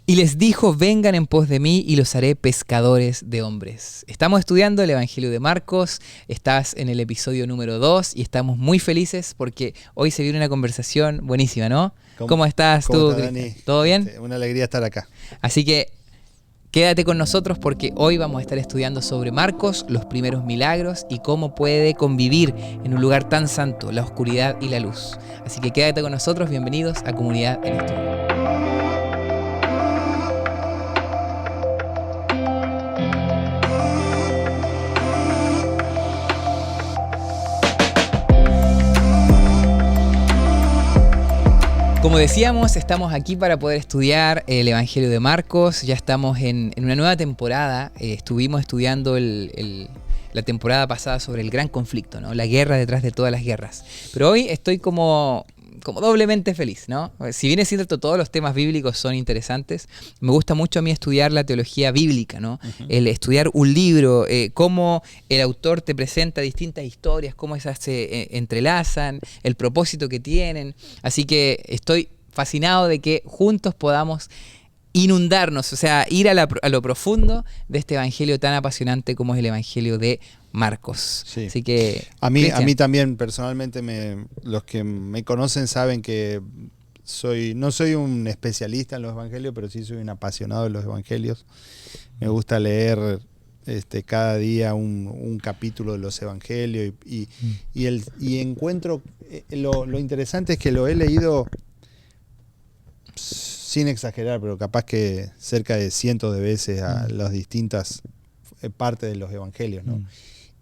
Y les dijo, vengan en pos de mí y los haré pescadores de hombres. Estamos estudiando el Evangelio de Marcos, estás en el episodio número 2 y estamos muy felices porque hoy se viene una conversación buenísima, ¿no? ¿Cómo estás tú, Cristian? ¿Todo bien? Una alegría estar acá. Así que quédate con nosotros porque hoy vamos a estar estudiando sobre Marcos, los primeros milagros y cómo puede convivir en un lugar tan santo, la oscuridad y la luz. Así que quédate con nosotros, bienvenidos a Comunidad en Estudio. Como decíamos, estamos aquí para poder estudiar el Evangelio de Marcos. Ya estamos en una nueva temporada. Estuvimos estudiando la temporada pasada sobre el gran conflicto, ¿no? La guerra detrás de todas las guerras. Pero hoy estoy como doblemente feliz, ¿no? Si bien es cierto, todos los temas bíblicos son interesantes, me gusta mucho a mí estudiar la teología bíblica, ¿no? El estudiar un libro, cómo el autor te presenta distintas historias, cómo esas se entrelazan, el propósito que tienen. Así que estoy fascinado de que juntos podamos inundarnos, o sea, ir a lo profundo de este evangelio tan apasionante como es el evangelio de Marcos. Sí. Así que a mí también personalmente los que me conocen saben que no soy un especialista en los evangelios, pero sí soy un apasionado de los evangelios. Me gusta leer cada día un capítulo de los evangelios y encuentro lo interesante es que lo he leído sin exagerar, pero capaz que cerca de cientos de veces a las distintas partes de los evangelios, ¿no?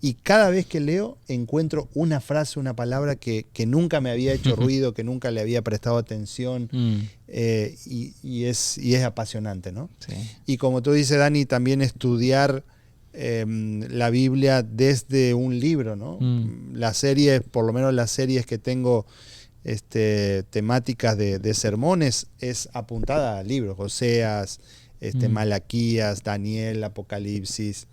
Y cada vez que leo encuentro una frase, una palabra que nunca me había hecho ruido, que nunca le había prestado atención, y es apasionante, ¿no? Sí. Y como tú dices, Dani, también estudiar la Biblia desde un libro, ¿no? Las series, por lo menos las series que tengo temáticas de sermones, es apuntada a libros, Oseas, Malaquías, Daniel, Apocalipsis.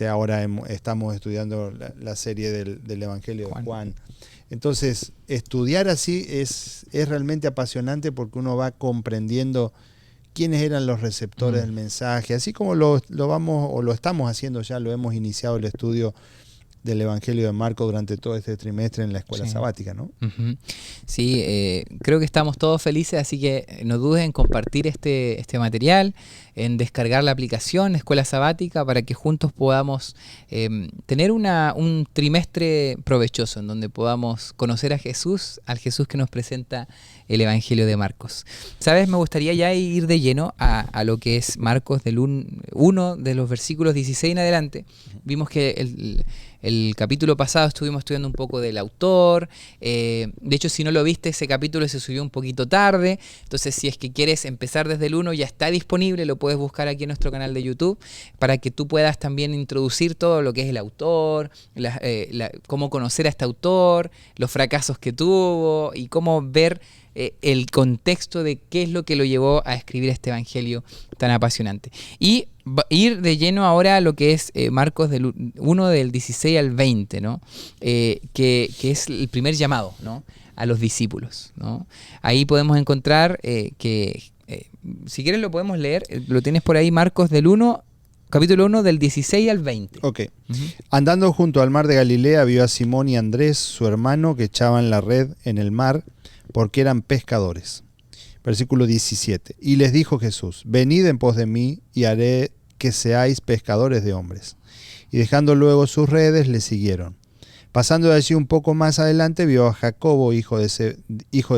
Ahora estamos estudiando la serie del Evangelio de Juan. Entonces, estudiar así es realmente apasionante porque uno va comprendiendo quiénes eran los receptores del mensaje, así como lo estamos haciendo ya, lo hemos iniciado el estudio del Evangelio de Marcos durante todo este trimestre en la escuela sabática, ¿no? Sí, creo que estamos todos felices, así que no dudes en compartir este material, en descargar la aplicación Escuela Sabática para que juntos podamos tener un trimestre provechoso en donde podamos conocer a Jesús, al Jesús que nos presenta el Evangelio de Marcos. ¿Sabes? Me gustaría ya ir de lleno a lo que es Marcos del 1 de los versículos 16 en adelante. Vimos que el capítulo pasado estuvimos estudiando un poco del autor. De hecho, si no lo viste, ese capítulo se subió un poquito tarde. Entonces, si es que quieres empezar desde el 1, ya está disponible. Lo puedes buscar aquí en nuestro canal de YouTube para que tú puedas también introducir todo lo que es el autor, cómo conocer a este autor, los fracasos que tuvo y cómo ver el contexto de qué es lo que lo llevó a escribir este evangelio tan apasionante. Y ir de lleno ahora a lo que es Marcos del 1 del 16 al 20, ¿no? Que es el primer llamado, ¿no? A los discípulos, ¿no? Ahí podemos encontrar si quieres lo podemos leer, lo tienes por ahí, Marcos del 1, capítulo 1 del 16 al 20. Ok. Andando junto al mar de Galilea vio a Simón y Andrés, su hermano, que echaban la red en el mar porque eran pescadores. Versículo 17. Y les dijo Jesús, venid en pos de mí y haré que seáis pescadores de hombres. Y dejando luego sus redes, le siguieron. Pasando de allí un poco más adelante, vio a Jacobo, hijo de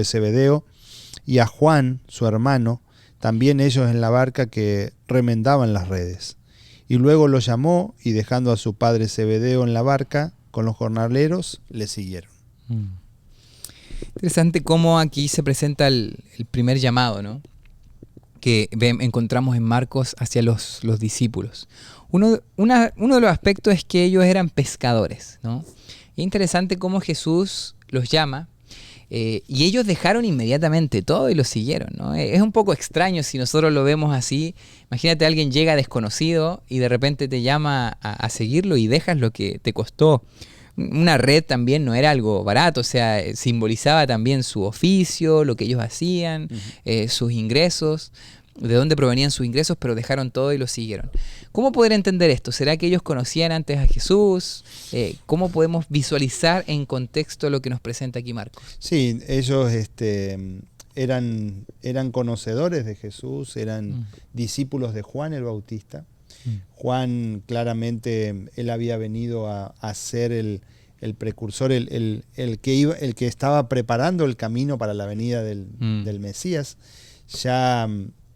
Zebedeo, y a Juan, su hermano, también ellos en la barca que remendaban las redes. Y luego lo llamó, y dejando a su padre Zebedeo en la barca, con los jornaleros, le siguieron. Interesante cómo aquí se presenta el primer llamado, ¿no? Que encontramos en Marcos hacia los discípulos. Uno de los aspectos es que ellos eran pescadores, ¿no? Es interesante cómo Jesús los llama y ellos dejaron inmediatamente todo y lo siguieron, ¿no? Es un poco extraño si nosotros lo vemos así. Imagínate, alguien llega desconocido y de repente te llama a seguirlo y dejas lo que te costó. Una red también no era algo barato, o sea, simbolizaba también su oficio, lo que ellos hacían, sus ingresos. de dónde provenían sus ingresos, pero dejaron todo y lo siguieron. ¿Cómo poder entender esto? ¿Será que ellos conocían antes a Jesús? ¿Cómo podemos visualizar en contexto lo que nos presenta aquí Marcos? Sí, ellos eran conocedores de Jesús, eran discípulos de Juan el Bautista. Juan claramente, él había venido a ser el precursor, el que estaba preparando el camino para la venida del Mesías. Ya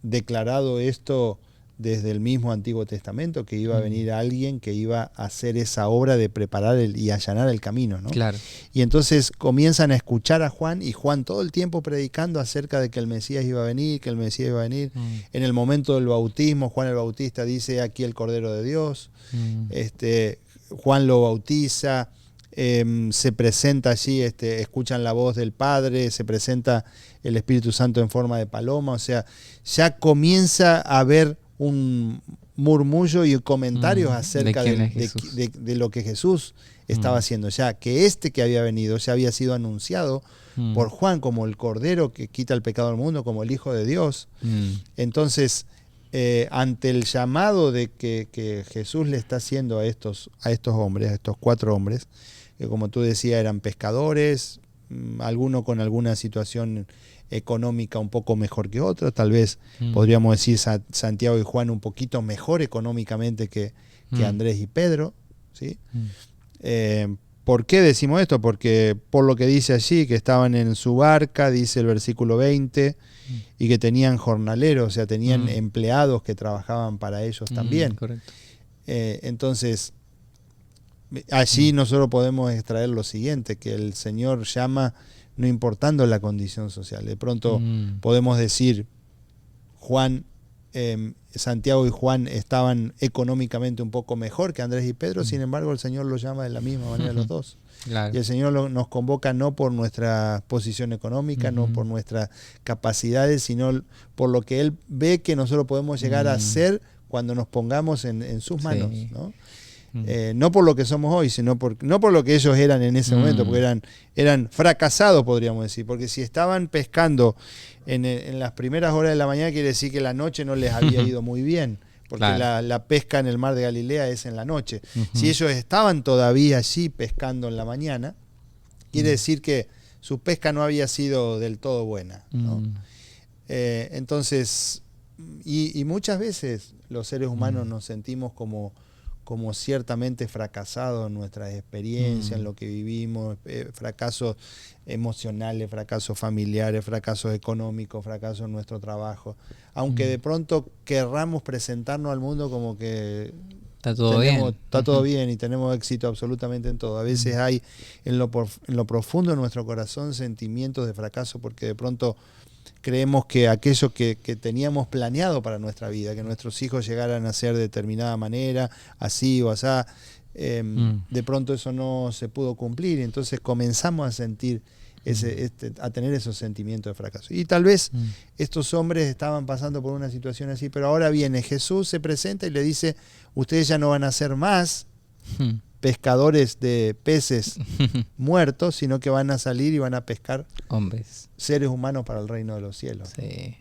declarado esto desde el mismo Antiguo Testamento, que iba a venir alguien que iba a hacer esa obra de preparar y allanar el camino, ¿no? Claro. Y entonces comienzan a escuchar a Juan, y Juan todo el tiempo predicando acerca de que el Mesías iba a venir, que el Mesías iba a venir. En el momento del bautismo, Juan el Bautista dice: aquí el Cordero de Dios. Juan lo bautiza, se presenta allí, escuchan la voz del Padre, se presenta el Espíritu Santo en forma de paloma. O sea, ya comienza a haber un murmullo y comentarios acerca de lo que Jesús estaba haciendo, ya que que había venido ya había sido anunciado por Juan como el Cordero que quita el pecado del mundo, como el Hijo de Dios. Entonces, ante el llamado de que Jesús le está haciendo a estos hombres, a estos 4 hombres, que como tú decías eran pescadores, alguno con alguna situación económica un poco mejor que otro, tal vez podríamos decir Santiago y Juan un poquito mejor económicamente que Andrés y Pedro, ¿sí? ¿Por qué decimos esto? Porque por lo que dice allí, que estaban en su barca, dice el versículo 20, y que tenían jornaleros, o sea, tenían empleados que trabajaban para ellos también. Correcto. Entonces, allí nosotros podemos extraer lo siguiente, que el Señor llama no importando la condición social. De pronto podemos decir, Santiago y Juan estaban económicamente un poco mejor que Andrés y Pedro, sin embargo el Señor los llama de la misma manera los dos. Claro. Y el Señor nos convoca no por nuestra posición económica, no por nuestras capacidades, sino por lo que Él ve que nosotros podemos llegar a ser cuando nos pongamos en sus manos, ¿no? No por lo que somos hoy, sino no por lo que ellos eran en ese momento, porque eran fracasados, podríamos decir, porque si estaban pescando en las primeras horas de la mañana, quiere decir que la noche no les había ido muy bien, porque la pesca en el mar de Galilea es en la noche. Si ellos estaban todavía allí pescando en la mañana, quiere decir que su pesca no había sido del todo buena, ¿no? Entonces, y muchas veces los seres humanos nos sentimos como ciertamente fracasados en nuestras experiencias, en lo que vivimos, fracasos emocionales, fracasos familiares, fracasos económicos, fracasos en nuestro trabajo. Aunque de pronto querramos presentarnos al mundo como que está todo bien y tenemos éxito absolutamente en todo. A veces hay en lo profundo de nuestro corazón sentimientos de fracaso, porque de pronto creemos que aquello que teníamos planeado para nuestra vida, que nuestros hijos llegaran a ser de determinada manera, así o asá, de pronto eso no se pudo cumplir, entonces comenzamos a sentir a tener esos sentimientos de fracaso. Y tal vez estos hombres estaban pasando por una situación así, pero ahora viene Jesús, se presenta y le dice: ustedes ya no van a ser más pescadores de peces muertos, sino que van a salir y van a pescar hombres, seres humanos para el reino de los cielos. Sí.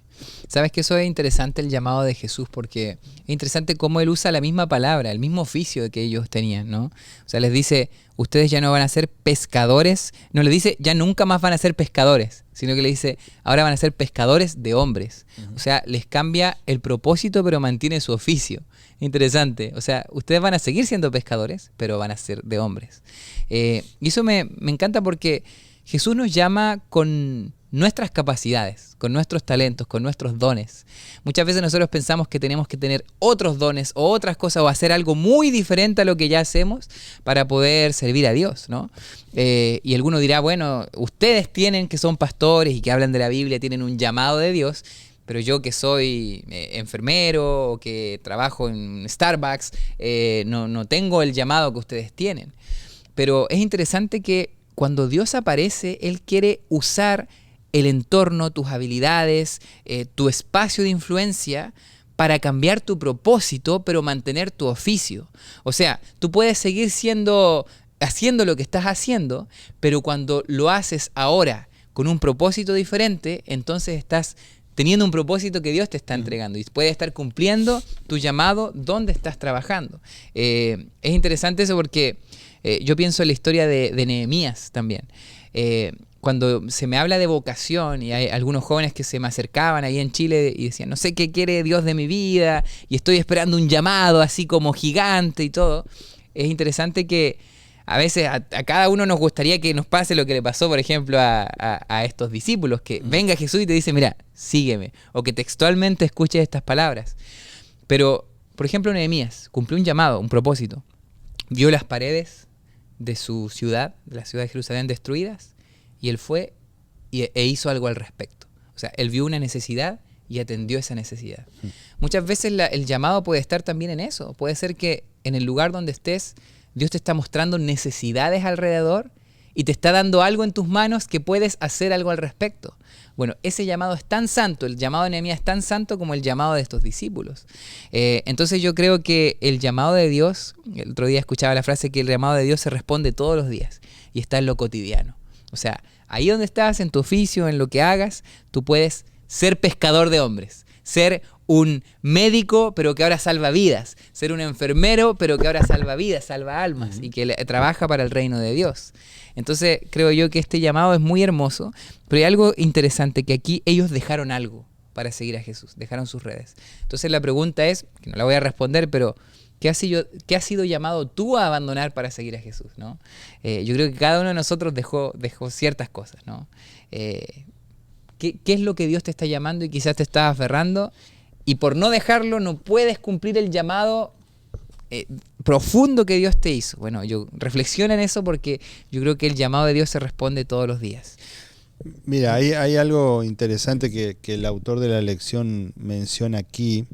Sabes que eso es interesante, el llamado de Jesús, porque es interesante cómo Él usa la misma palabra, el mismo oficio que ellos tenían, ¿no? O sea, les dice: ustedes ya no van a ser pescadores, no les dice ya nunca más van a ser pescadores, sino que le dice: ahora van a ser pescadores de hombres. O sea, les cambia el propósito, pero mantiene su oficio. Interesante. O sea, ustedes van a seguir siendo pescadores, pero van a ser de hombres. Y eso me encanta, porque Jesús nos llama con nuestras capacidades, con nuestros talentos, con nuestros dones. Muchas veces nosotros pensamos que tenemos que tener otros dones o otras cosas, o hacer algo muy diferente a lo que ya hacemos para poder servir a Dios, ¿no? Y alguno dirá: bueno, ustedes que son pastores y que hablan de la Biblia, tienen un llamado de Dios, pero yo que soy enfermero o que trabajo en Starbucks, no tengo el llamado que ustedes tienen. Pero es interesante que cuando Dios aparece, Él quiere usar el entorno, tus habilidades, tu espacio de influencia para cambiar tu propósito, pero mantener tu oficio. O sea, tú puedes seguir haciendo lo que estás haciendo, pero cuando lo haces ahora con un propósito diferente, entonces estás teniendo un propósito que Dios te está entregando y puedes estar cumpliendo tu llamado donde estás trabajando. Es interesante eso porque yo pienso en la historia de Nehemías también. Cuando se me habla de vocación y hay algunos jóvenes que se me acercaban ahí en Chile y decían, no sé qué quiere Dios de mi vida y estoy esperando un llamado así como gigante y todo, es interesante que a veces a cada uno nos gustaría que nos pase lo que le pasó, por ejemplo, a estos discípulos, que venga Jesús y te dice, mira, sígueme, o que textualmente escuches estas palabras. Pero, por ejemplo, Nehemías cumplió un llamado, un propósito, vio las paredes de su ciudad, de la ciudad de Jerusalén destruidas, y él fue e hizo algo al respecto. O sea, él vio una necesidad y atendió esa necesidad. Muchas veces el llamado puede estar también en eso. Puede ser que en el lugar donde estés, Dios te está mostrando necesidades alrededor y te está dando algo en tus manos que puedes hacer algo al respecto. Bueno, ese llamado es tan santo, el llamado de Nehemías es tan santo como el llamado de estos discípulos. Entonces yo creo que el llamado de Dios, el otro día escuchaba la frase que el llamado de Dios se responde todos los días y está en lo cotidiano. O sea, ahí donde estás, en tu oficio, en lo que hagas, tú puedes ser pescador de hombres, ser un médico pero que ahora salva vidas, ser un enfermero pero que ahora salva vidas, salva almas y que trabaja para el reino de Dios. Entonces creo yo que este llamado es muy hermoso, pero hay algo interesante, que aquí ellos dejaron algo para seguir a Jesús, dejaron sus redes. Entonces la pregunta es, que no la voy a responder, pero ¿qué has sido llamado tú a abandonar para seguir a Jesús, ¿no? Yo creo que cada uno de nosotros dejó ciertas cosas, ¿no? ¿Qué es lo que Dios te está llamando y quizás te estás aferrando? Y por no dejarlo no puedes cumplir el llamado profundo que Dios te hizo. Bueno, yo reflexiona en eso porque yo creo que el llamado de Dios se responde todos los días. Mira, hay algo interesante que el autor de la lección menciona aquí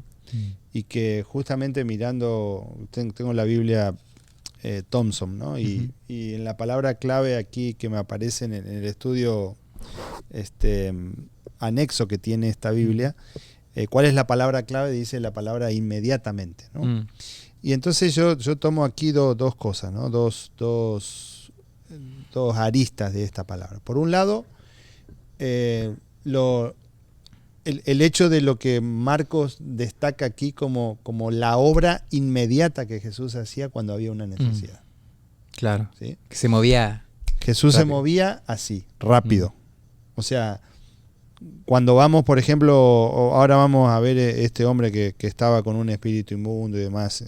y que justamente mirando, tengo la Biblia Thompson, ¿no? Y en la palabra clave aquí que me aparece en el estudio anexo que tiene esta Biblia, ¿cuál es la palabra clave? Dice la palabra inmediatamente, ¿no? Y entonces yo tomo aquí dos cosas, ¿no? Dos aristas de esta palabra. Por un lado, el hecho de lo que Marcos destaca aquí como la obra inmediata que Jesús hacía cuando había una necesidad. Claro. ¿Sí? Que se movía. Jesús rápido. Se movía así, rápido. O sea, cuando vamos, por ejemplo, ahora vamos a ver este hombre que estaba con un espíritu inmundo y demás.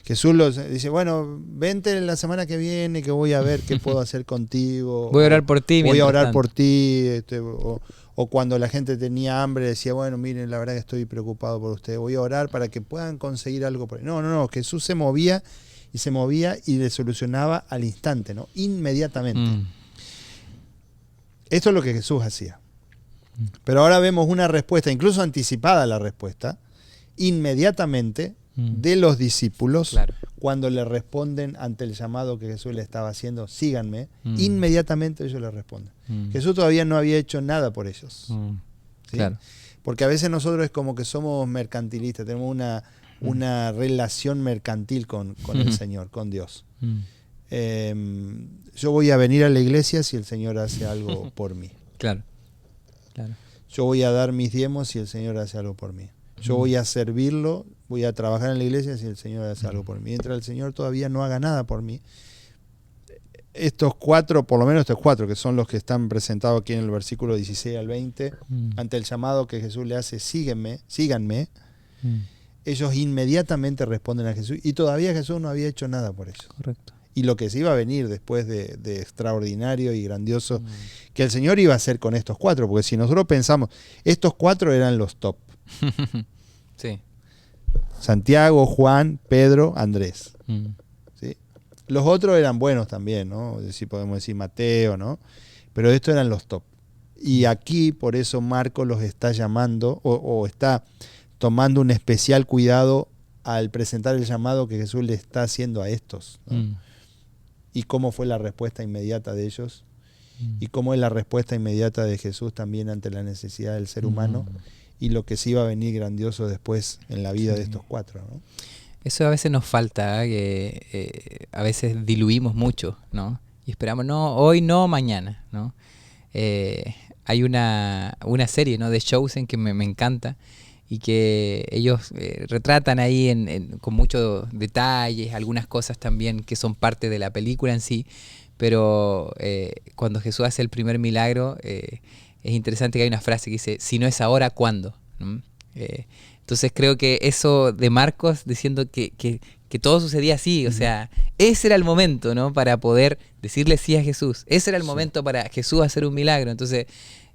Jesús dice, bueno, vente la semana que viene que voy a ver qué puedo hacer contigo. Voy a orar por ti. Voy a orar por ti. O cuando la gente tenía hambre decía, bueno, miren, la verdad que estoy preocupado por ustedes. Voy a orar para que puedan conseguir algo por ahí. No. Jesús se movía y le solucionaba al instante, ¿no? Inmediatamente. Esto es lo que Jesús hacía. Pero ahora vemos una respuesta, incluso anticipada la respuesta, inmediatamente de los discípulos, claro, cuando le responden ante el llamado que Jesús le estaba haciendo, síganme, inmediatamente ellos le responden. Jesús todavía no había hecho nada por ellos. ¿Sí? Claro. Porque a veces nosotros es como que somos mercantilistas, tenemos una relación mercantil con el Señor, con Dios. Yo voy a venir a la iglesia si el Señor hace algo por mí. Claro. Yo voy a dar mis diezmos si el Señor hace algo por mí. Yo voy a servirlo, voy a trabajar en la iglesia si el Señor hace algo por mí. Mientras el Señor todavía no haga nada por mí, estos cuatro, por lo menos estos cuatro, que son los que están presentados aquí en el versículo 16 al 20, ante el llamado que Jesús le hace, síganme, ellos inmediatamente responden a Jesús y todavía Jesús no había hecho nada por ellos. Correcto. Y lo que se iba a venir después de extraordinario y grandioso que el Señor iba a hacer con estos cuatro, porque si nosotros pensamos, estos cuatro eran los top. Sí. Santiago, Juan, Pedro, Andrés. ¿Sí? Los otros eran buenos también, ¿no? Si podemos decir Mateo, ¿no? Pero estos eran los top. Y aquí, por eso Marcos los está llamando o está tomando un especial cuidado al presentar el llamado que Jesús le está haciendo a estos, ¿no? Y cómo fue la respuesta inmediata de ellos y cómo es la respuesta inmediata de Jesús también ante la necesidad del ser humano y lo que sí iba a venir grandioso después en la vida de estos cuatro, ¿no? Eso a veces nos falta, que a veces diluimos mucho, ¿no? Y esperamos, no, hoy no, mañana, ¿no? hay una serie, ¿no?, de Chosen que me encanta y que ellos retratan ahí con muchos detalles, algunas cosas también que son parte de la película en sí, pero cuando Jesús hace el primer milagro, es interesante que hay una frase que dice, si no es ahora, ¿cuándo? ¿Mm? Entonces creo que eso de Marcos diciendo que todo sucedía así, o sea, ese era el momento, ¿no?, para poder decirle sí a Jesús, ese era el momento para Jesús hacer un milagro, entonces,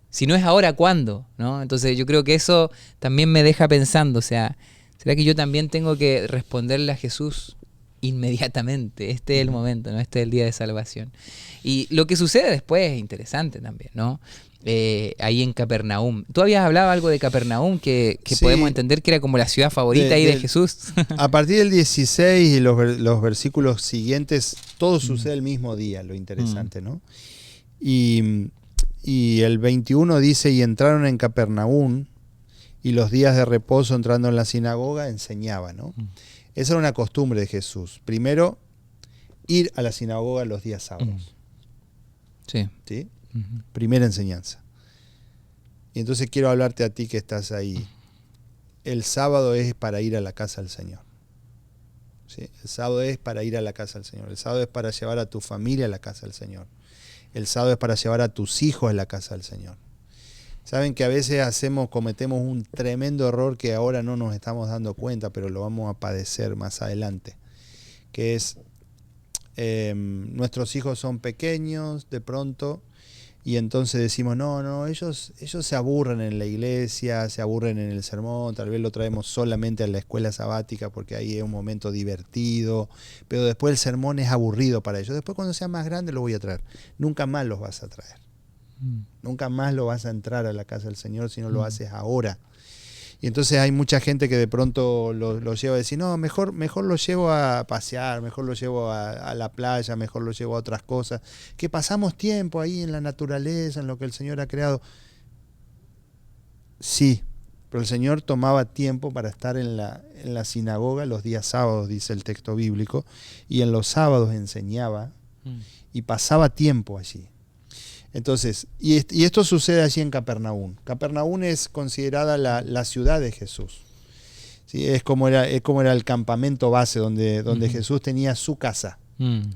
si no es ahora, ¿cuándo? ¿No? Entonces yo creo que eso también me deja pensando, o sea, ¿será que yo también tengo que responderle a Jesús inmediatamente? Este es el momento, ¿no? Este es el día de salvación. Y lo que sucede después es interesante también, ¿no? Ahí en Capernaum. Tú habías hablado algo de Capernaum que Sí, podemos entender que era como la ciudad favorita ahí de Jesús. A partir del 16 y los versículos siguientes, todo sucede el mismo día, lo interesante, ¿no? Y el 21 dice, y entraron en Capernaum, y los días de reposo entrando en la sinagoga enseñaba, ¿no? Esa era una costumbre de Jesús. Primero, ir a la sinagoga los días sábados. Sí. ¿Sí? Primera enseñanza. Y entonces quiero hablarte a ti que estás ahí. El sábado es para ir a la casa del Señor. ¿Sí? El sábado es para ir a la casa del Señor. El sábado es para llevar a tu familia a la casa del Señor. El sábado es para llevar a tus hijos a la casa del Señor. Saben que a veces cometemos un tremendo error que ahora no nos estamos dando cuenta, pero lo vamos a padecer más adelante. Que es, nuestros hijos son pequeños de pronto, y entonces decimos, no, ellos se aburren en la iglesia, se aburren en el sermón, tal vez lo traemos solamente a la escuela sabática porque ahí es un momento divertido, pero después el sermón es aburrido para ellos. Después cuando sean más grandes los voy a traer. Nunca más los vas a traer. Nunca más lo vas a entrar a la casa del Señor si no lo haces ahora. Y entonces hay mucha gente que de pronto lo lleva a decir, no, mejor lo llevo a pasear, mejor lo llevo a la playa, mejor lo llevo a otras cosas, que pasamos tiempo ahí en la naturaleza, en lo que el Señor ha creado. Sí, pero el Señor tomaba tiempo para estar en la sinagoga los días sábados, dice el texto bíblico, y en los sábados enseñaba y pasaba tiempo allí. Entonces, y esto sucede allí en Capernaum. Capernaum es considerada la ciudad de Jesús. ¿Sí? Es como era el campamento base donde Jesús tenía su casa.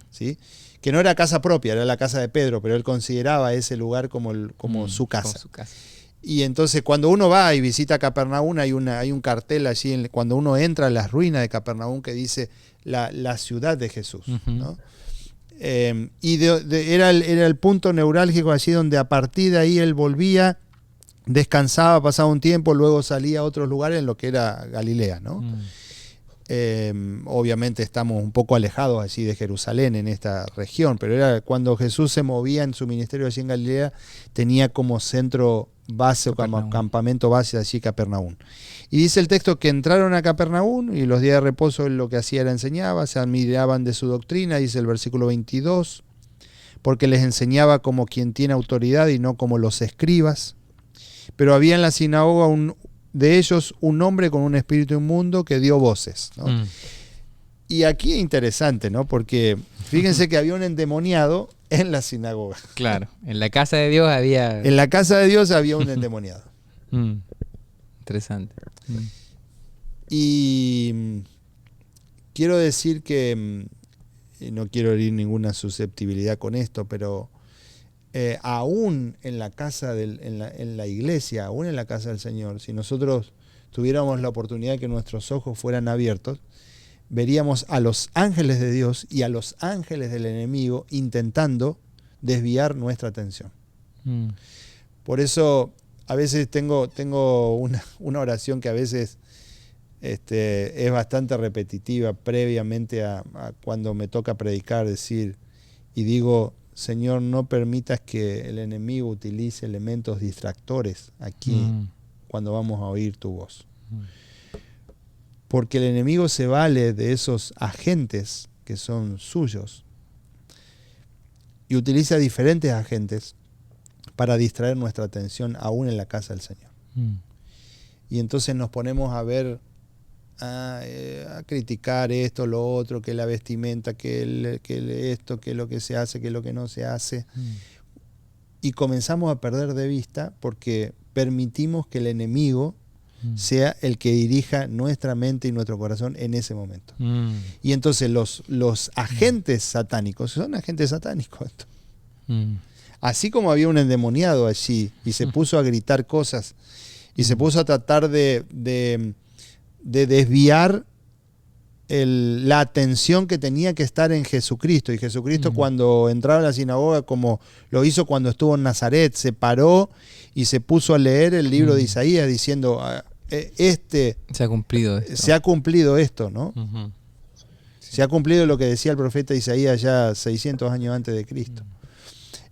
¿Sí? Que no era casa propia, era la casa de Pedro, pero él consideraba ese lugar como su casa. Como su casa. Y entonces cuando uno va y visita Capernaum, hay un cartel allí, cuando uno entra a las ruinas de Capernaum que dice la ciudad de Jesús, ¿no? Y era el punto neurálgico allí donde a partir de ahí él volvía, descansaba, pasaba un tiempo, luego salía a otros lugares en lo que era Galilea, ¿no? Obviamente estamos un poco alejados allí de Jerusalén en esta región, pero era cuando Jesús se movía en su ministerio allí en Galilea, tenía como centro base o campamento base allí Capernaum. Y dice el texto que entraron a Capernaum y los días de reposo él lo que hacía era enseñaba, se admiraban de su doctrina, dice el versículo 22, porque les enseñaba como quien tiene autoridad y no como los escribas. Pero había en la sinagoga de ellos un hombre con un espíritu inmundo que dio voces, ¿no? Y aquí es interesante, ¿no? Porque fíjense que había un endemoniado en la sinagoga. Claro, en la casa de Dios había... En la casa de Dios había un endemoniado. Interesante. Y quiero decir que, no quiero herir ninguna susceptibilidad con esto, pero aún en la casa en la iglesia, aún en la casa del Señor, si nosotros tuviéramos la oportunidad de que nuestros ojos fueran abiertos, veríamos a los ángeles de Dios y a los ángeles del enemigo intentando desviar nuestra atención. Por eso a veces tengo una oración que a veces es bastante repetitiva previamente a cuando me toca predicar, decir, y digo, Señor, no permitas que el enemigo utilice elementos distractores aquí cuando vamos a oír tu voz. Porque el enemigo se vale de esos agentes que son suyos y utiliza diferentes agentes para distraer nuestra atención aún en la casa del Señor. Y entonces nos ponemos a ver, a criticar esto, lo otro, que la vestimenta, que esto, que lo que se hace, que lo que no se hace. y comenzamos a perder de vista porque permitimos que el enemigo sea el que dirija nuestra mente y nuestro corazón en ese momento. Y entonces los agentes satánicos, son agentes satánicos esto. Así como había un endemoniado allí y se puso a gritar cosas y se puso a tratar de desviar la atención que tenía que estar en Jesucristo. Y Jesucristo cuando entraba a la sinagoga, como lo hizo cuando estuvo en Nazaret, se paró y se puso a leer el libro de Isaías diciendo, se ha cumplido esto. Se ha cumplido esto, ¿no? Se ha cumplido lo que decía el profeta Isaías ya 600 años antes de Cristo.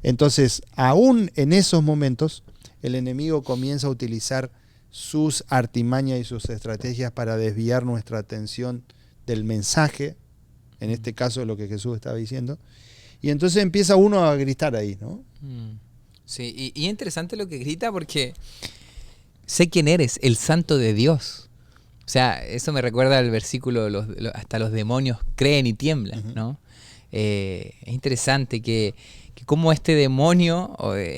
Entonces, aún en esos momentos, el enemigo comienza a utilizar sus artimañas y sus estrategias para desviar nuestra atención del mensaje, en este caso de lo que Jesús estaba diciendo, y entonces empieza uno a gritar ahí, ¿no? Sí, y es interesante lo que grita porque sé quién eres, el santo de Dios. O sea, eso me recuerda al versículo, hasta los demonios creen y tiemblan, ¿no? Es interesante que como este demonio,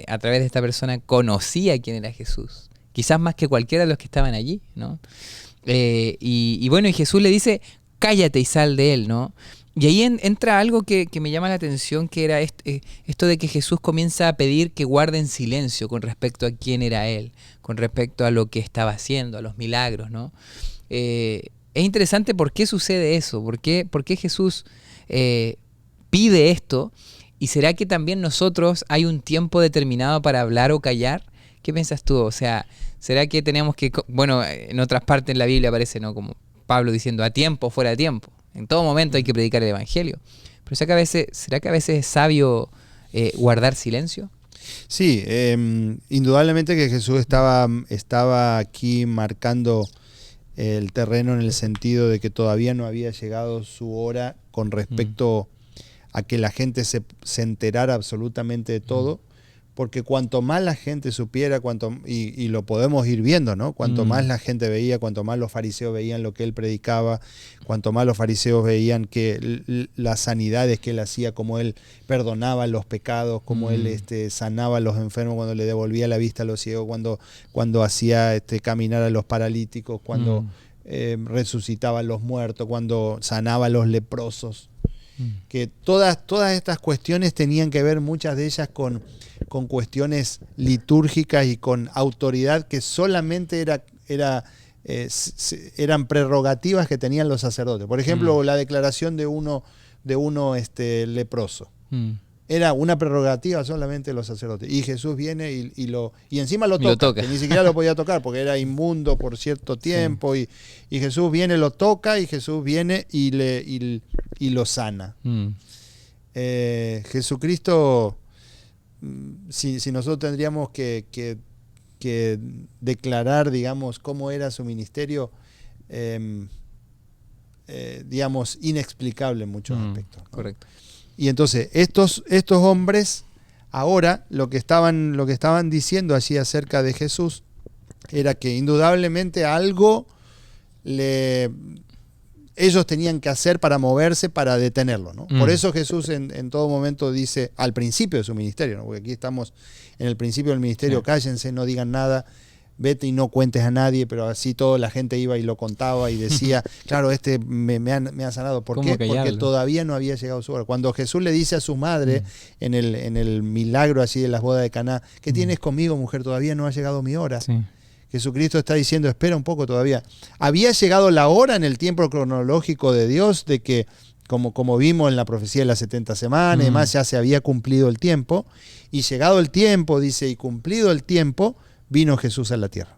a través de esta persona, conocía quién era Jesús. Quizás más que cualquiera de los que estaban allí, ¿no? Y bueno, y Jesús le dice, cállate y sal de él, ¿no? Y ahí entra algo que me llama la atención, que era esto de que Jesús comienza a pedir que guarden silencio con respecto a quién era él, con respecto a lo que estaba haciendo, a los milagros, ¿no? Es interesante por qué sucede eso, por qué Jesús pide esto, y será que también nosotros hay un tiempo determinado para hablar o callar. ¿Qué piensas tú? O sea, ¿será que tenemos que, bueno, en otras partes en la Biblia aparece, ¿no?, como Pablo diciendo a tiempo, fuera de tiempo? En todo momento hay que predicar el evangelio. Pero ¿será que a veces es sabio guardar silencio? Sí, indudablemente que Jesús estaba aquí marcando el terreno en el sentido de que todavía no había llegado su hora con respecto a que la gente se enterara absolutamente de todo, porque cuanto más la gente supiera, y lo podemos ir viendo, ¿no? Cuanto más la gente veía, cuanto más los fariseos veían lo que él predicaba, cuanto más los fariseos veían que las sanidades que él hacía, como él perdonaba los pecados, como él sanaba a los enfermos, cuando le devolvía la vista a los ciegos, cuando hacía caminar a los paralíticos, cuando resucitaba a los muertos, cuando sanaba a los leprosos. Que todas estas cuestiones tenían que ver, muchas de ellas, con cuestiones litúrgicas y con autoridad que solamente eran prerrogativas que tenían los sacerdotes. Por ejemplo, la declaración de uno leproso. Era una prerrogativa solamente de los sacerdotes. Y Jesús viene y encima lo toca. Que ni siquiera lo podía tocar porque era inmundo por cierto tiempo. Sí. Y Jesús viene, lo toca, y Jesús viene y lo sana. Jesucristo, si nosotros tendríamos que declarar, digamos, cómo era su ministerio, digamos, inexplicable en muchos aspectos, ¿no? Correcto. Y entonces estos hombres ahora lo que estaban diciendo allí acerca de Jesús era que indudablemente algo ellos tenían que hacer para moverse, para detenerlo, ¿no? Por eso Jesús en todo momento dice, al principio de su ministerio, ¿no? Porque aquí estamos en el principio del ministerio, cállense, no digan nada, vete y no cuentes a nadie, pero así toda la gente iba y lo contaba y decía, claro, me ha sanado. ¿Por qué? Porque todavía no había llegado su hora. Cuando Jesús le dice a su madre en el milagro así de las bodas de Caná, ¿qué tienes conmigo, mujer? Todavía no ha llegado mi hora. Sí. Jesucristo está diciendo, espera un poco todavía. Había llegado la hora en el tiempo cronológico de Dios de que, como vimos en la profecía de las 70 semanas, además ya se había cumplido el tiempo, y llegado el tiempo, dice, y cumplido el tiempo, vino Jesús a la tierra.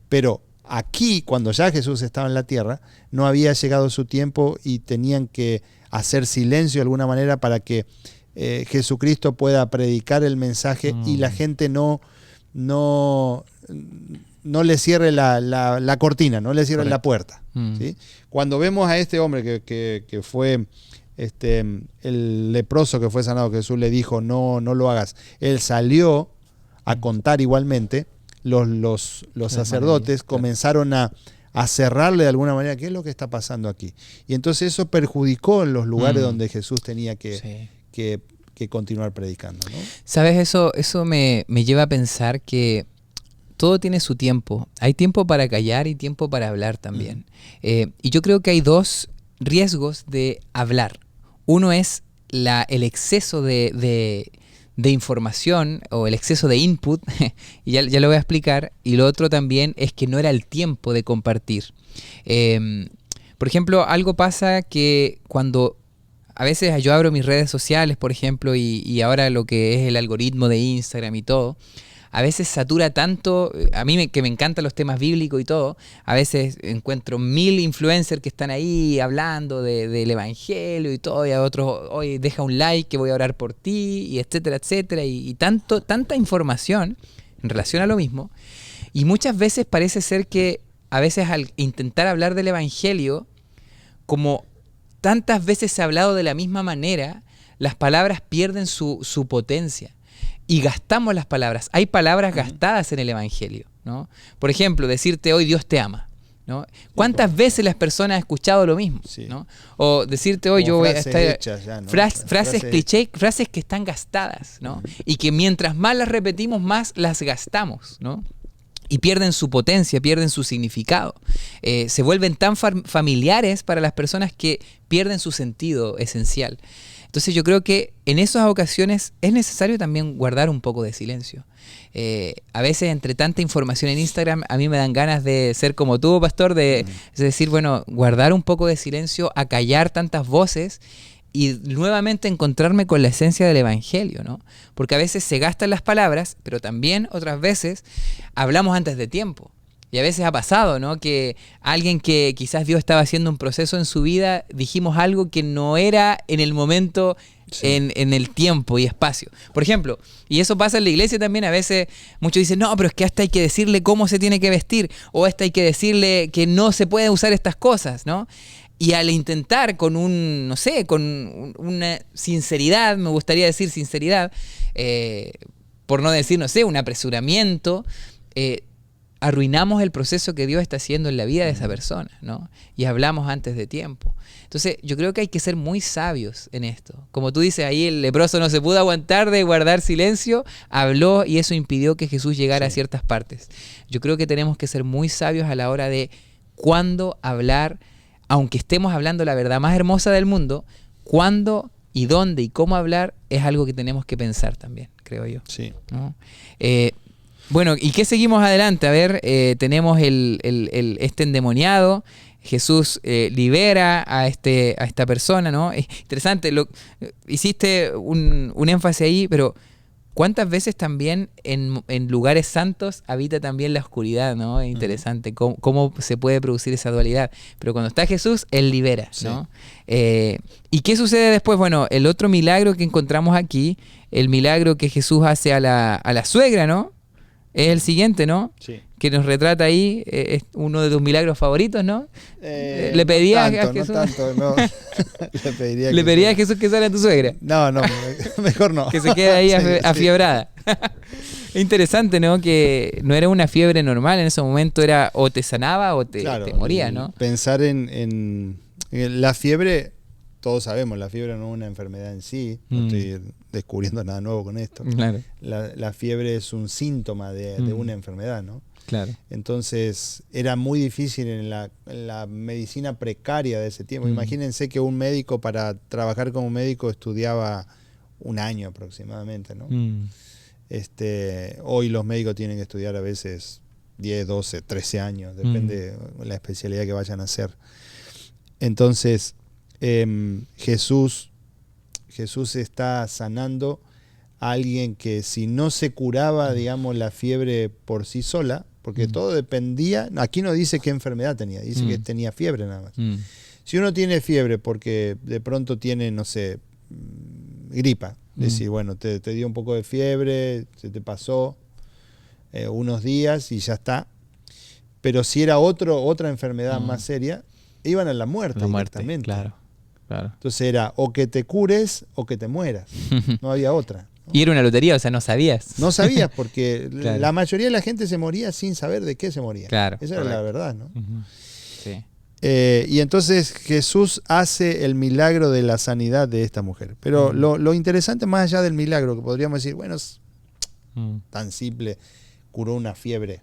Pero aquí, cuando ya Jesús estaba en la tierra, no había llegado su tiempo y tenían que hacer silencio de alguna manera para que Jesucristo pueda predicar el mensaje y la gente no le cierre la cortina, no le cierre la puerta. ¿Sí? Cuando vemos a este hombre que fue el leproso que fue sanado, que Jesús le dijo, no lo hagas, él salió a contar igualmente, los sacerdotes comenzaron a cerrarle de alguna manera qué es lo que está pasando aquí. Y entonces eso perjudicó en los lugares donde Jesús tenía que que continuar predicando, ¿no? ¿Sabes? Eso me lleva a pensar que todo tiene su tiempo. Hay tiempo para callar y tiempo para hablar también. Y yo creo que hay dos riesgos de hablar. Uno es el exceso de información o el exceso de input, y ya lo voy a explicar, y lo otro también es que no era el tiempo de compartir. Por ejemplo, algo pasa que cuando a veces yo abro mis redes sociales, por ejemplo, y ahora lo que es el algoritmo de Instagram y todo, a veces satura tanto, a mí que me encantan los temas bíblicos y todo, a veces encuentro 1000 influencers que están ahí hablando del evangelio y todo, y a otros, oye, deja un like que voy a orar por ti, y etcétera, etcétera, y tanta información en relación a lo mismo, y muchas veces parece ser que a veces al intentar hablar del evangelio, como tantas veces se ha hablado de la misma manera, las palabras pierden su potencia. Y gastamos las palabras. Hay palabras gastadas en el evangelio, ¿no? Por ejemplo, decirte hoy Dios te ama, ¿no? ¿Cuántas veces las personas han escuchado lo mismo? Sí. ¿no? O decirte hoy yo voy a estar... hechas ya, ¿no? Frases cliché, frases que están gastadas, ¿no? Y que mientras más las repetimos, más las gastamos, ¿no? Y pierden su potencia, pierden su significado. Se vuelven tan familiares para las personas que pierden su sentido esencial. Entonces yo creo que en esas ocasiones es necesario también guardar un poco de silencio. A veces entre tanta información en Instagram a mí me dan ganas de ser como tú, pastor, es decir, bueno, guardar un poco de silencio, acallar tantas voces y nuevamente encontrarme con la esencia del evangelio, ¿no? Porque a veces se gastan las palabras, pero también otras veces hablamos antes de tiempo. Y a veces ha pasado, ¿no? Que alguien que quizás Dios estaba haciendo un proceso en su vida, dijimos algo que no era en el momento, sí, en el tiempo y espacio. Por ejemplo, y eso pasa en la iglesia también, a veces muchos dicen, no, pero es que hasta hay que decirle cómo se tiene que vestir, o hasta hay que decirle que no se puede usar estas cosas, ¿no? Y al intentar con con una sinceridad, me gustaría decir sinceridad, por no decir, un apresuramiento, arruinamos el proceso que Dios está haciendo en la vida de esa persona, ¿no? Y hablamos antes de tiempo. Entonces, yo creo que hay que ser muy sabios en esto. Como tú dices, ahí el leproso no se pudo aguantar de guardar silencio, habló y eso impidió que Jesús llegara a ciertas partes. Yo creo que tenemos que ser muy sabios a la hora de cuándo hablar, aunque estemos hablando la verdad más hermosa del mundo, cuándo y dónde y cómo hablar es algo que tenemos que pensar también, creo yo. Sí. ¿No? Bueno, ¿y qué seguimos adelante? A ver, tenemos este endemoniado, Jesús libera a esta persona, ¿no? Es interesante, hiciste un énfasis ahí, pero ¿cuántas veces también en lugares santos habita también la oscuridad, ¿no? Es interesante cómo se puede producir esa dualidad. Pero cuando está Jesús, Él libera, ¿no? Sí. ¿Y qué sucede después? Bueno, el otro milagro que encontramos aquí, el milagro que Jesús hace a la suegra, ¿no? Es el siguiente, ¿no? Sí. Que nos retrata ahí, es uno de tus milagros favoritos, ¿no? Le pedías a Jesús. No tanto, no. Le pedías a Jesús que sane a tu suegra. No, mejor no. Que se quede ahí afiebrada. Es interesante, ¿no? Que no era una fiebre normal, en ese momento era o te sanaba o te morías, ¿no? Pensar en la fiebre, todos sabemos, la fiebre no es una enfermedad en sí, no estoy descubriendo nada nuevo con esto. Claro. La fiebre es un síntoma de una enfermedad, ¿no? Claro. Entonces era muy difícil en la medicina precaria de ese tiempo. Imagínense que un médico, para trabajar como médico, estudiaba 1 año aproximadamente, ¿no? Hoy los médicos tienen que estudiar a veces 10, 12, 13 años, depende de la especialidad que vayan a hacer. Entonces, Jesús está sanando a alguien que si no se curaba, digamos, la fiebre por sí sola, porque todo dependía, aquí no dice qué enfermedad tenía, dice que tenía fiebre nada más. Si uno tiene fiebre porque de pronto tiene, no sé, gripa, decir, bueno, te dio un poco de fiebre, se te pasó unos días y ya está. Pero si era otra enfermedad más seria, iban a la muerte directamente. Claro. Entonces era o que te cures o que te mueras. No había otra, ¿no? Y era una lotería, o sea, no sabías. No sabías porque la mayoría de la gente se moría sin saber de qué se moría. Claro. Esa era la verdad, ¿no? Sí. Y entonces Jesús hace el milagro de la sanidad de esta mujer. Pero lo interesante más allá del milagro, que podríamos decir, bueno, es tan simple, curó una fiebre.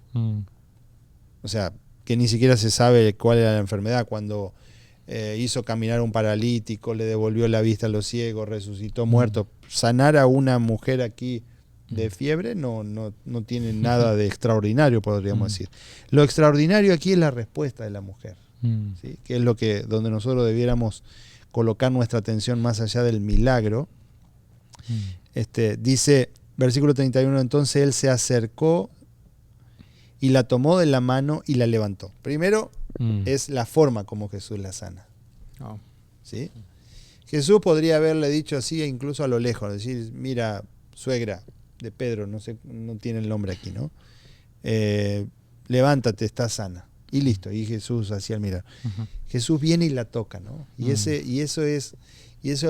O sea, que ni siquiera se sabe cuál era la enfermedad. Cuando hizo caminar a un paralítico, le devolvió la vista a los ciegos, resucitó muertos. Sanar a una mujer aquí de fiebre no tiene nada de extraordinario, podríamos decir. Lo extraordinario aquí es la respuesta de la mujer, ¿sí? Que es donde nosotros debiéramos colocar nuestra atención más allá del milagro. Dice, versículo 31, entonces él se acercó y la tomó de la mano y la levantó. Primero es la forma como Jesús la sana. ¿Sí? Jesús podría haberle dicho así, incluso a lo lejos, decir, mira, suegra de Pedro, no sé, no tiene el nombre aquí, ¿no? Levántate, estás sana. Y listo, y Jesús hacía el milagro. Jesús viene y la toca, ¿no? Y eso es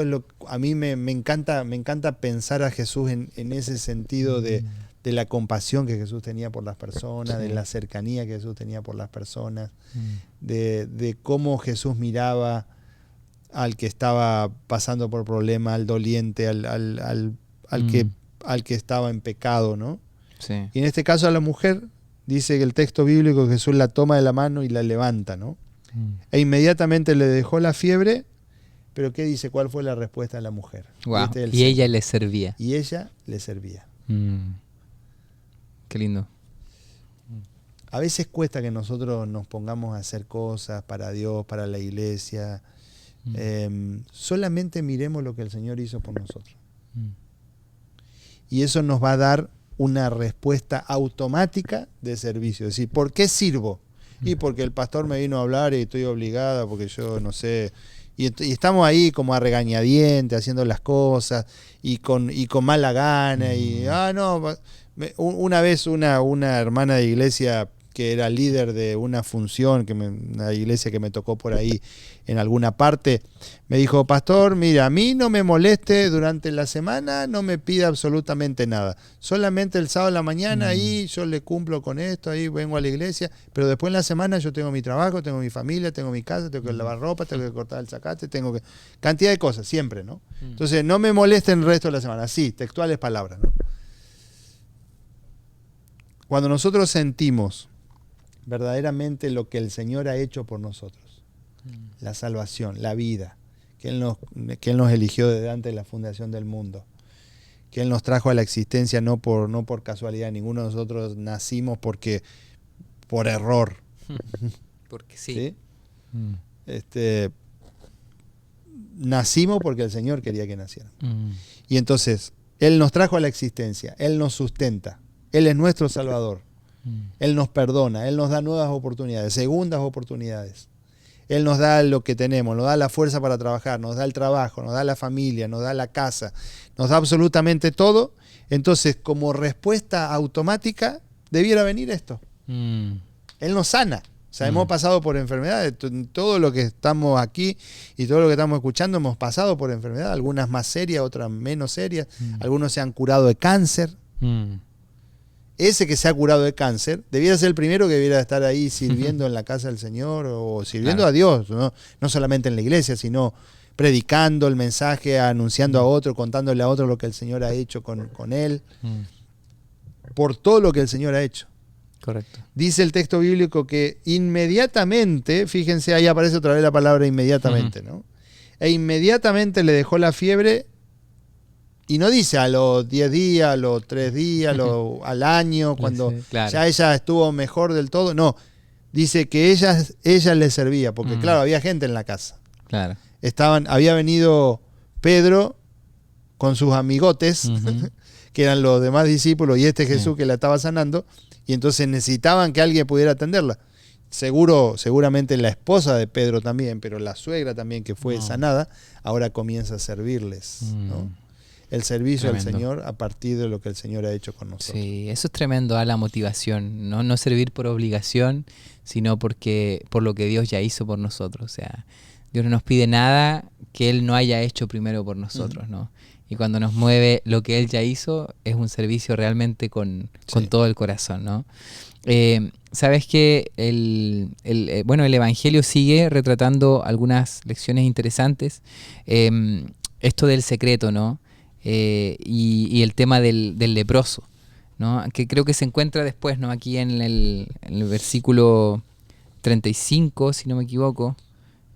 lo a mí me encanta pensar a Jesús en ese sentido de la compasión que Jesús tenía por las personas, de la cercanía que Jesús tenía por las personas, de cómo Jesús miraba al que estaba pasando por problemas, al doliente, al que estaba en pecado, ¿no? Sí. Y en este caso a la mujer, dice que el texto bíblico, Jesús la toma de la mano y la levanta, ¿no? E inmediatamente le dejó la fiebre, pero ¿qué dice? ¿Cuál fue la respuesta de la mujer? Wow. Y ella le servía. Y ella le servía. Qué lindo. A veces cuesta que nosotros nos pongamos a hacer cosas para Dios, para la iglesia. Solamente miremos lo que el Señor hizo por nosotros. Y eso nos va a dar una respuesta automática de servicio. Es decir, ¿por qué sirvo? Y porque el pastor me vino a hablar y estoy obligada, porque yo no sé. Y estamos ahí como a regañadientes, haciendo las cosas, y con mala gana. Y, una vez una hermana de iglesia que era líder de una función, una iglesia que me tocó por ahí en alguna parte, me dijo, pastor, mira, a mí no me moleste durante la semana, no me pida absolutamente nada. Solamente el sábado en la mañana ahí yo le cumplo con esto, ahí vengo a la iglesia, pero después en la semana yo tengo mi trabajo, tengo mi familia, tengo mi casa, tengo que lavar ropa, tengo que cortar el zacate, tengo que... Cantidad de cosas, siempre, ¿no? Entonces, no me molesten el resto de la semana. Sí, textuales palabras, ¿no? Cuando nosotros sentimos verdaderamente lo que el Señor ha hecho por nosotros, la salvación, la vida, que Él nos eligió desde antes de la fundación del mundo, que Él nos trajo a la existencia no por casualidad, ninguno de nosotros nacimos por error. Porque sí. Nacimos porque el Señor quería que nacieran. Y entonces, Él nos trajo a la existencia, Él nos sustenta, Él es nuestro Salvador. Él nos perdona, Él nos da nuevas oportunidades, segundas oportunidades. Él nos da lo que tenemos, nos da la fuerza para trabajar, nos da el trabajo, nos da la familia, nos da la casa, nos da absolutamente todo. Entonces, como respuesta automática, debiera venir esto. Él nos sana. O sea, hemos pasado por enfermedades. Todo lo que estamos aquí y todo lo que estamos escuchando hemos pasado por enfermedades, algunas más serias, otras menos serias. Algunos se han curado de cáncer. Ese que se ha curado de cáncer debiera ser el primero que debiera estar ahí sirviendo en la casa del Señor o sirviendo a Dios, no solamente en la iglesia, sino predicando el mensaje, anunciando a otro, contándole a otro lo que el Señor ha hecho con él, por todo lo que el Señor ha hecho. Correcto. Dice el texto bíblico que inmediatamente, fíjense, ahí aparece otra vez la palabra inmediatamente, ¿no? E inmediatamente le dejó la fiebre. Y no dice a los 10 días, a los 3 días, al año, cuando ya ella estuvo mejor del todo. No, dice que ella le servía, porque claro, había gente en la casa. Claro. Había venido Pedro con sus amigotes, que eran los demás discípulos, y Jesús que la estaba sanando, y entonces necesitaban que alguien pudiera atenderla. Seguramente la esposa de Pedro también, pero la suegra también que fue sanada, ahora comienza a servirles, ¿no? El servicio Tremendo. al Señor a partir de lo que el Señor ha hecho con nosotros. Sí, eso es tremendo, a la motivación, no servir por obligación, sino por lo que Dios ya hizo por nosotros. O sea, Dios no nos pide nada que Él no haya hecho primero por nosotros, ¿no? Y cuando nos mueve lo que Él ya hizo, es un servicio realmente con todo el corazón, ¿no? sabes que bueno, el Evangelio sigue retratando algunas lecciones interesantes. Esto del secreto, ¿no? Y el tema del leproso, ¿no? Que creo que se encuentra después, ¿no? Aquí en el versículo 35, si no me equivoco.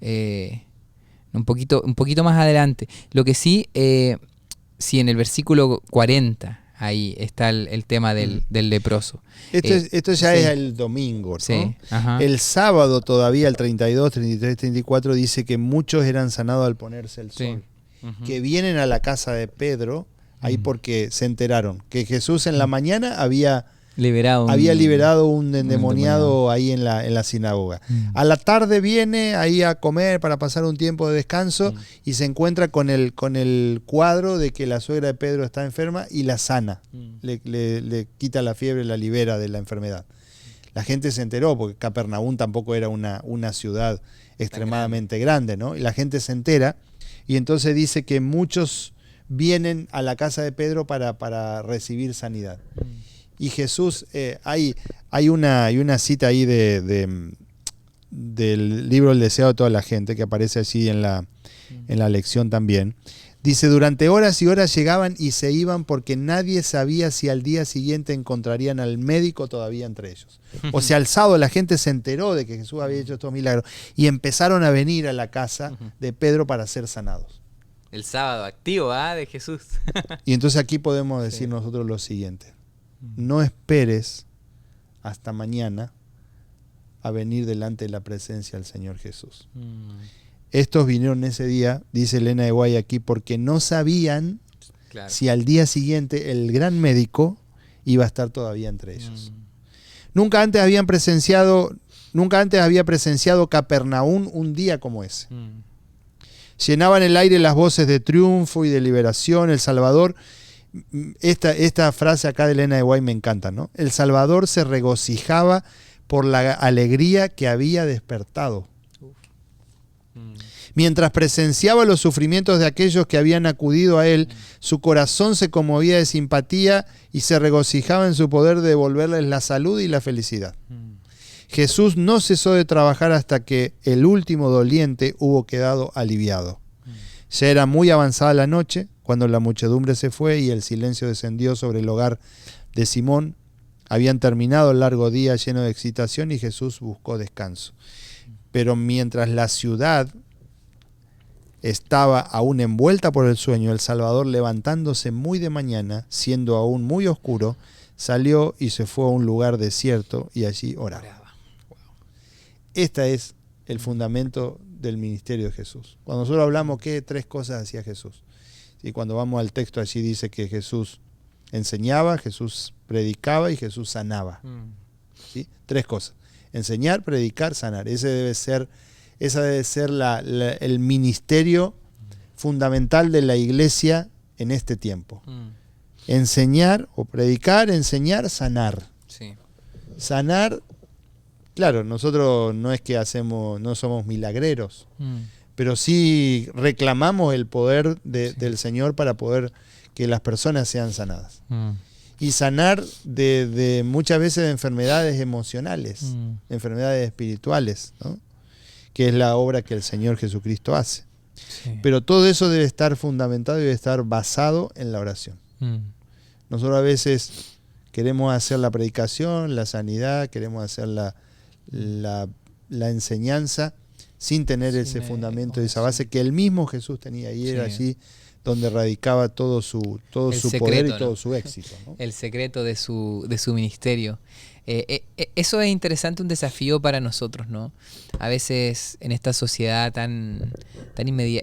Un poquito más adelante. Lo que sí, sí, en el versículo 40, ahí está el tema del leproso. Esto ya sí. es el domingo, ¿no? Sí, ajá. El sábado todavía, el 32, 33, 34, dice que muchos eran sanados al ponerse el sol. Uh-huh. Que vienen a la casa de Pedro, ahí porque se enteraron que Jesús en la mañana había liberado un endemoniado ahí en la sinagoga. A la tarde viene ahí a comer para pasar un tiempo de descanso y se encuentra con el cuadro de que la suegra de Pedro está enferma y la sana. Le quita la fiebre, la libera de la enfermedad. La gente se enteró porque Capernaum tampoco era una ciudad extremadamente grande, ¿no? Y la gente se entera y entonces dice que muchos vienen a la casa de Pedro para recibir sanidad. Y Jesús, hay una cita ahí del libro El deseo de toda la gente, que aparece así en la lección también. Dice, durante horas y horas llegaban y se iban porque nadie sabía si al día siguiente encontrarían al médico todavía entre ellos. O sea, el sábado la gente se enteró de que Jesús había hecho estos milagros y empezaron a venir a la casa de Pedro para ser sanados. El sábado activo, de Jesús. Y entonces aquí podemos decir nosotros lo siguiente. No esperes hasta mañana a venir delante de la presencia del Señor Jesús. Estos vinieron ese día, dice Elena de Guay aquí, porque no sabían si al día siguiente el gran médico iba a estar todavía entre ellos. Nunca antes había presenciado Capernaum un día como ese. Llenaban el aire las voces de triunfo y de liberación. El Salvador, esta frase acá de Elena de Guay me encanta, ¿no? El Salvador se regocijaba por la alegría que había despertado. Mientras presenciaba los sufrimientos de aquellos que habían acudido a él, su corazón se conmovía de simpatía y se regocijaba en su poder de devolverles la salud y la felicidad. Jesús no cesó de trabajar hasta que el último doliente hubo quedado aliviado. Ya era muy avanzada la noche, cuando la muchedumbre se fue y el silencio descendió sobre el hogar de Simón. Habían terminado el largo día lleno de excitación y Jesús buscó descanso. Pero mientras la ciudad estaba aún envuelta por el sueño, el Salvador, levantándose muy de mañana, siendo aún muy oscuro, salió y se fue a un lugar desierto y allí oraba. Este es el fundamento del ministerio de Jesús. Cuando nosotros hablamos, ¿qué tres cosas hacía Jesús? Y cuando vamos al texto, allí dice que Jesús enseñaba, Jesús predicaba y Jesús sanaba. ¿Sí? Tres cosas: enseñar, predicar, sanar. Esa debe ser el ministerio fundamental de la iglesia en este tiempo. Enseñar o predicar, enseñar, sanar. Sí. Sanar, claro, nosotros no es que no somos milagreros, pero sí reclamamos el poder del Señor para poder que las personas sean sanadas. Y sanar de muchas veces de enfermedades emocionales, enfermedades espirituales, ¿no? Que es la obra que el Señor Jesucristo hace. Sí. Pero todo eso debe estar fundamentado y debe estar basado en la oración. Nosotros a veces queremos hacer la predicación, la sanidad, queremos hacer la enseñanza sin tener ese fundamento y esa base que el mismo Jesús tenía, y era allí donde radicaba todo su secreto, poder y todo su éxito, ¿no? El secreto de su ministerio. Eso es interesante, un desafío para nosotros, ¿no? A veces en esta sociedad tan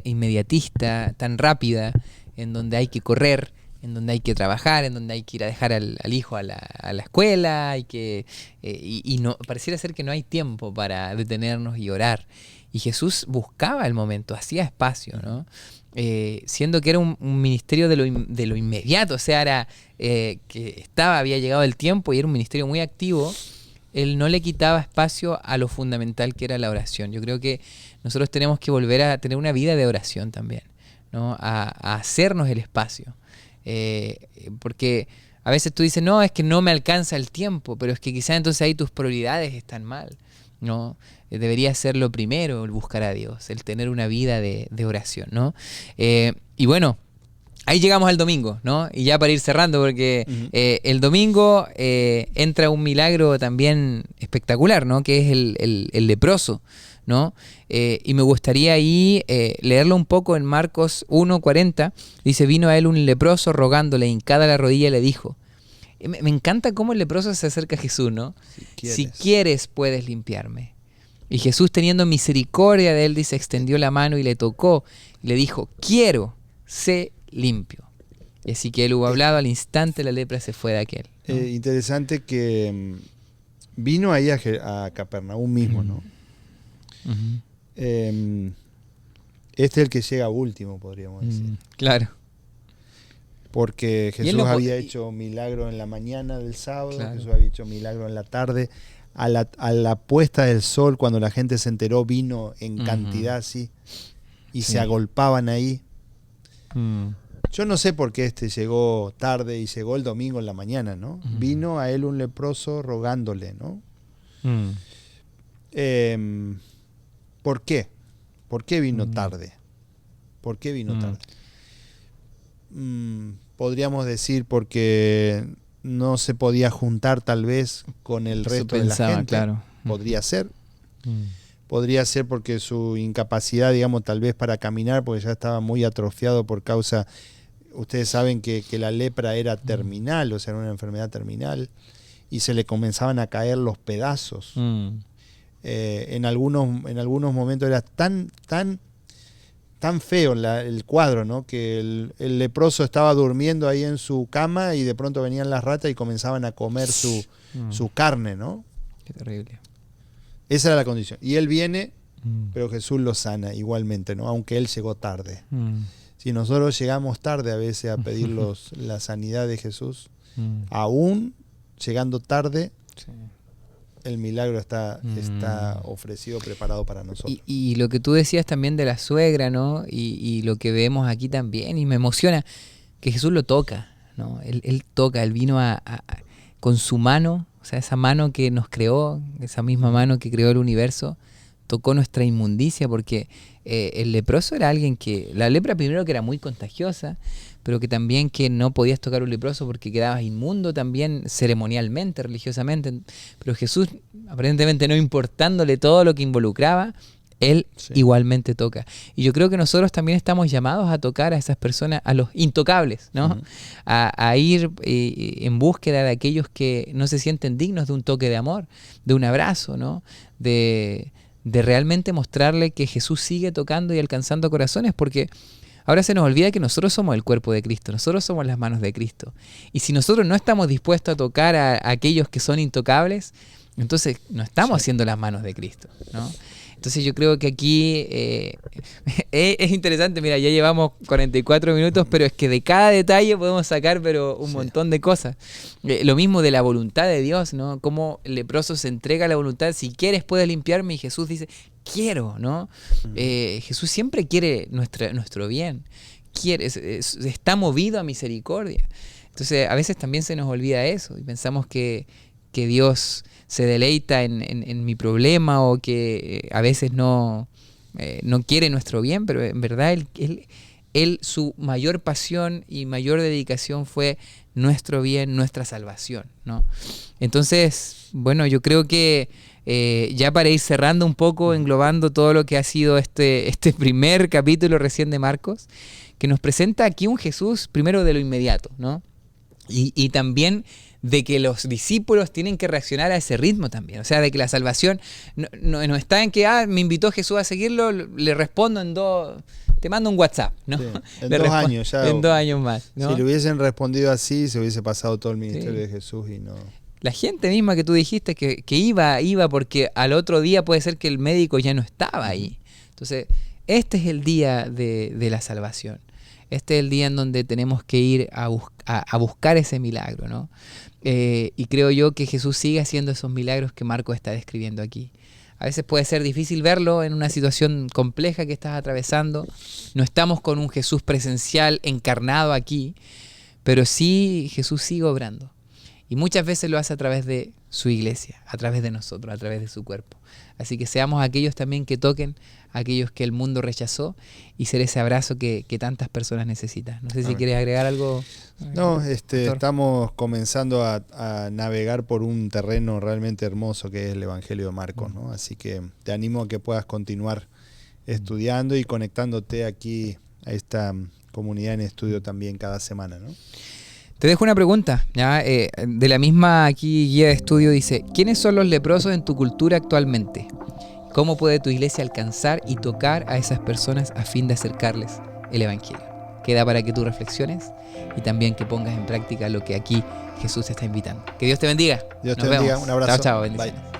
inmediatista, tan rápida, en donde hay que correr, en donde hay que trabajar, en donde hay que ir a dejar al hijo a la escuela, y no, pareciera ser que no hay tiempo para detenernos y orar. Y Jesús buscaba el momento, hacía espacio, ¿no? Siendo que era un ministerio de lo inmediato, o sea, era que había llegado el tiempo y era un ministerio muy activo. Él no le quitaba espacio a lo fundamental que era la oración. Yo creo que nosotros tenemos que volver a tener una vida de oración también, ¿no? A hacernos el espacio. Porque A veces tú dices, no, es que no me alcanza el tiempo, pero es que quizás entonces ahí tus prioridades están mal, ¿no? Debería ser lo primero el buscar a Dios, el tener una vida de oración, ¿no? Y bueno, ahí llegamos al domingo, ¿no? Y ya para ir cerrando, porque el domingo entra un milagro también espectacular, ¿no? Que es el leproso, ¿no? Y me gustaría ahí leerlo un poco en Marcos 1:40. Dice, vino a él un leproso rogándole, hincada la rodilla, y le dijo. Me encanta cómo el leproso se acerca a Jesús, ¿no? Si quieres, puedes limpiarme. Y Jesús, teniendo misericordia de él, dice, extendió la mano y le tocó. Y le dijo, quiero, sé limpio. Y así que él hubo hablado, al instante la lepra se fue de aquel, ¿no? Interesante que vino ahí a Capernaum mismo, ¿no? Este es el que llega último, podríamos decir. Claro. Porque Jesús había hecho milagro en la mañana del sábado, claro. Jesús había hecho milagro en la tarde. A la puesta del sol, cuando la gente se enteró, vino en cantidad así y se agolpaban ahí. Yo no sé por qué llegó tarde y llegó el domingo en la mañana, ¿no? Vino a él un leproso rogándole, ¿no? ¿Por qué? ¿Por qué vino tarde? ¿Por qué vino tarde? Podríamos decir porque no se podía juntar tal vez con el resto de la gente. Claro. Podría ser. Podría ser porque su incapacidad, digamos, tal vez para caminar, porque ya estaba muy atrofiado por causa... Ustedes saben que la lepra era terminal, o sea, era una enfermedad terminal, y se le comenzaban a caer los pedazos. En algunos momentos era tan feo el cuadro, ¿no? Que el leproso estaba durmiendo ahí en su cama y de pronto venían las ratas y comenzaban a comer su carne, ¿no? Qué terrible. Esa era la condición. Y él viene, pero Jesús lo sana igualmente, ¿no? Aunque él llegó tarde. Si nosotros llegamos tarde a veces a pedir la sanidad de Jesús, aún llegando tarde, el milagro está ofrecido, preparado para nosotros. Y lo que tú decías también de la suegra, ¿no? Y lo que vemos aquí también, y me emociona, que Jesús lo toca, ¿no? Él toca, él vino con su mano, o sea, esa mano que nos creó, esa misma mano que creó el universo, tocó nuestra inmundicia, porque el leproso era alguien que, la lepra primero que era muy contagiosa, pero que también que no podías tocar un leproso porque quedabas inmundo también ceremonialmente, religiosamente. Pero Jesús, aparentemente no importándole todo lo que involucraba, Él igualmente toca. Y yo creo que nosotros también estamos llamados a tocar a esas personas, a los intocables, ¿no? A ir en búsqueda de aquellos que no se sienten dignos de un toque de amor, de un abrazo, ¿no? De realmente mostrarle que Jesús sigue tocando y alcanzando corazones, porque ahora se nos olvida que nosotros somos el cuerpo de Cristo, nosotros somos las manos de Cristo. Y si nosotros no estamos dispuestos a tocar a aquellos que son intocables, entonces no estamos haciendo las manos de Cristo, ¿no? Entonces yo creo que aquí es interesante, mira, ya llevamos 44 minutos, pero es que de cada detalle podemos sacar un montón de cosas. Lo mismo de la voluntad de Dios, ¿no? Cómo el leproso se entrega a la voluntad, si quieres puedes limpiarme, y Jesús dice, quiero, ¿no? Jesús siempre quiere nuestro bien, está movido a misericordia. Entonces a veces también se nos olvida eso y pensamos que Dios se deleita en mi problema, o que a veces no quiere nuestro bien, pero en verdad él su mayor pasión y mayor dedicación fue nuestro bien, nuestra salvación, ¿no? Entonces, bueno, yo creo que ya para ir cerrando un poco, englobando todo lo que ha sido este primer capítulo recién de Marcos, que nos presenta aquí un Jesús primero de lo inmediato, ¿no? Y también de que los discípulos tienen que reaccionar a ese ritmo también. O sea, de que la salvación no está en que me invitó Jesús a seguirlo, le respondo te mando un WhatsApp, ¿no? Sí, en 2 años ya. En 2 años más, ¿no? Si le hubiesen respondido así, se hubiese pasado todo el ministerio de Jesús y no... La gente misma que tú dijiste que iba porque al otro día puede ser que el médico ya no estaba ahí. Entonces, este es el día de la salvación. Este es el día en donde tenemos que ir a buscar ese milagro, ¿no? Y creo yo que Jesús sigue haciendo esos milagros que Marcos está describiendo aquí. A veces puede ser difícil verlo en una situación compleja que estás atravesando. No estamos con un Jesús presencial encarnado aquí, pero sí Jesús sigue obrando. Y muchas veces lo hace a través de su iglesia, a través de nosotros, a través de su cuerpo. Así que seamos aquellos también que toquen a aquellos que el mundo rechazó y ser ese abrazo que tantas personas necesitan. No sé si quieres agregar algo. No, estamos comenzando a navegar por un terreno realmente hermoso que es el Evangelio de Marcos, ¿no? Así que te animo a que puedas continuar estudiando y conectándote aquí a esta comunidad en estudio también cada semana, ¿no? Te dejo una pregunta, ¿ya? De la misma aquí guía de estudio dice, ¿quiénes son los leprosos en tu cultura actualmente? ¿Cómo puede tu iglesia alcanzar y tocar a esas personas a fin de acercarles el Evangelio? Queda para que tú reflexiones y también que pongas en práctica lo que aquí Jesús te está invitando. Que Dios te bendiga. Dios te bendiga. Un abrazo. Chao, bendiciones. Bye.